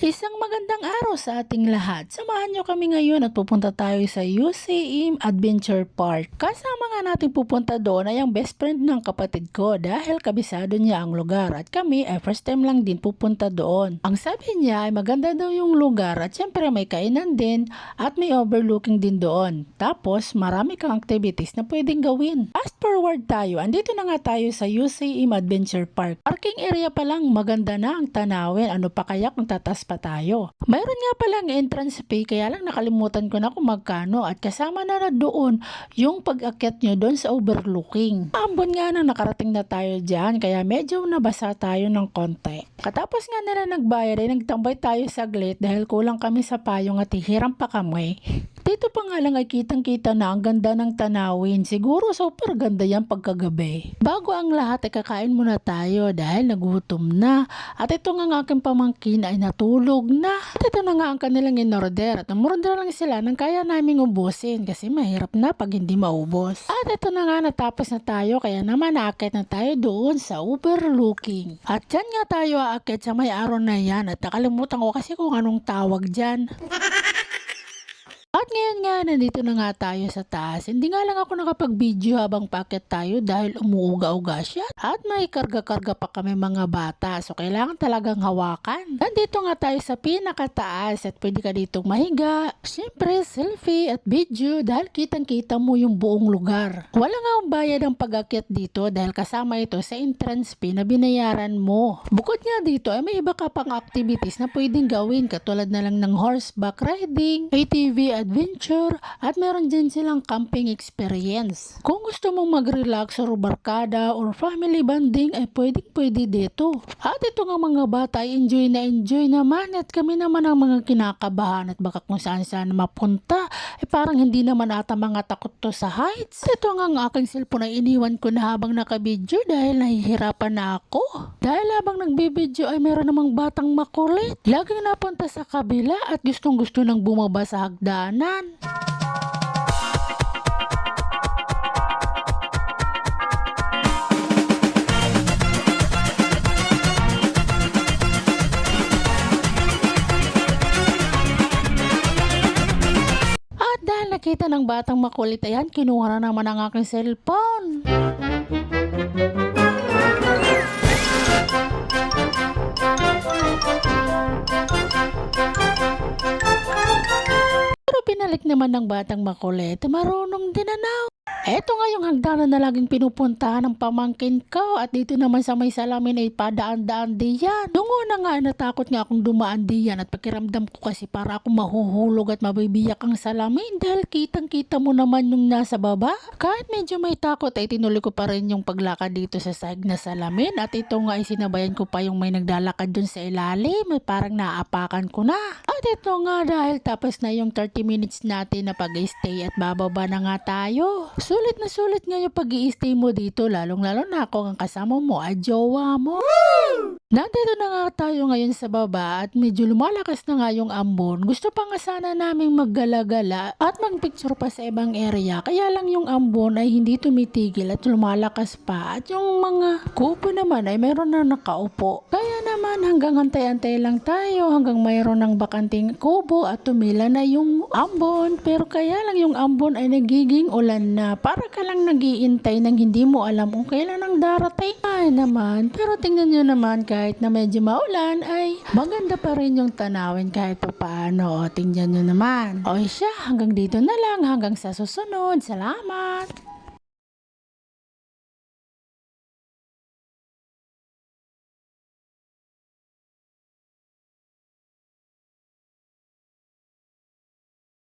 Isang magandang araw sa ating lahat. Samahan nyo kami ngayon at pupunta tayo sa UCM Adventure Park. Kasama nga natin pupunta doon ay ang best friend ng kapatid ko dahil kabisado niya ang lugar at kami ay first time lang din pupunta doon. Ang sabi niya ay maganda daw yung lugar at syempre may kainan din at may overlooking din doon. Tapos marami kang activities na pwedeng gawin. Fast forward tayo, andito na nga tayo sa UCM Adventure Park. Parking area pa lang maganda na ang tanawin. Ano pa kaya kung tatas pa tayo. Mayroon nga palang entrance fee kaya lang nakalimutan ko na kung magkano at kasama na doon yung pag-akyat nyo doon sa overlooking. Ambon nga na nakarating na tayo dyan kaya medyo nabasa tayo ng konti. Katapos nga nila nagbayad ay nagtambay tayo saglit dahil kulang kami sa payong at hihiram pa kami. Dito pa nga lang ay kitang-kita na ang ganda ng tanawin. Siguro super ganda yan pagkagabi. Bago ang lahat ay kakain muna tayo dahil nagutom na. At ito nga ang aking pamangkin ay natulog na. At ito na nga ang kanilang in-order. At umorder lang sila nang kaya naming ubusin kasi mahirap na pag hindi maubos. At ito na nga natapos na tayo kaya naman naakit na tayo doon sa overlooking. At dyan nga tayo aakit sa may araw na yan at nakalimutan ko kasi kung anong tawag dyan. At ngayon nga, nandito na nga tayo sa taas. Hindi nga lang ako nakapag-video habang paakyat tayo dahil umuuga-uga siya. At may karga-karga pa kami mga bata. So, kailangan talagang hawakan. Nandito nga tayo sa pinakataas at pwede ka ditong mahiga. Siyempre, selfie at video dahil kitang-kita mo yung buong lugar. Wala nga ang bayad ang pag-akyat dito dahil kasama ito sa entrance fee na binayaran mo. Bukod nga dito, ay may iba ka pang activities na pwedeng gawin katulad na lang ng horseback riding, ATV adventure, at meron din silang camping experience. Kung gusto mong mag-relax or barkada or family bonding ay pwede dito. At ito nga mga bata ay enjoy naman at kami naman ang mga kinakabahan at baka kung saan mapunta ay parang hindi naman ata mga takot to sa heights. Ito nga ang aking cellphone ay iniwan ko na habang nakabidyo dahil nahihirapan na ako. Dahil habang nagbibidyo ay meron namang batang makulit. Laging napunta sa kabila at gustong gusto nang bumaba sa hagdanan. At dahil nakita ng batang makulit ayan, kinuha na naman ang aking cellphone. Pinalik naman ng batang makulit, marunong din ano. Eto nga yung hagdanan na laging pinupuntahan ng pamangkin ko at dito naman sa may salamin ay padaan-daan diyan. Nung una nga natakot nga akong dumaan diyan at pakiramdam ko kasi para akong mahuhulog at mabibiyak ang salamin dahil kitang-kita mo naman yung nasa baba. Kahit medyo may takot ay tinuloy ko pa rin yung paglakad dito sa sahig na salamin at ito nga ay sinabayan ko pa yung may naglalakad dun sa ilalim ay parang naapakan ko na. At ito nga dahil tapos na yung 30 minutes natin na pag-stay at bababa na nga tayo. Sulit nga yung pag-i-stay mo dito, lalong-lalo na ako ang kasama mo at jowa mo. Woo! Nandito na nga tayo ngayon sa baba at medyo lumalakas na nga yung ambon. Gusto pa nga sana naming maggala-gala at magpicture pa sa ibang area. Kaya lang yung ambon ay hindi tumitigil at lumalakas pa. At yung mga kubo naman ay mayroon na nakaupo. Kaya naman hanggang antay-antay lang tayo hanggang mayroon ng bakanting kubo at tumila na yung ambon. Pero kaya lang yung ambon ay nagiging ulan na. Para ka lang nag-iintay nang hindi mo alam kung kailan ang darating. Ay naman, pero tingnan nyo naman kahit na medyo maulan ay maganda pa rin yung tanawin kahit pa paano. O tingnan nyo naman. O siya, hanggang dito na lang, hanggang sa susunod. Salamat!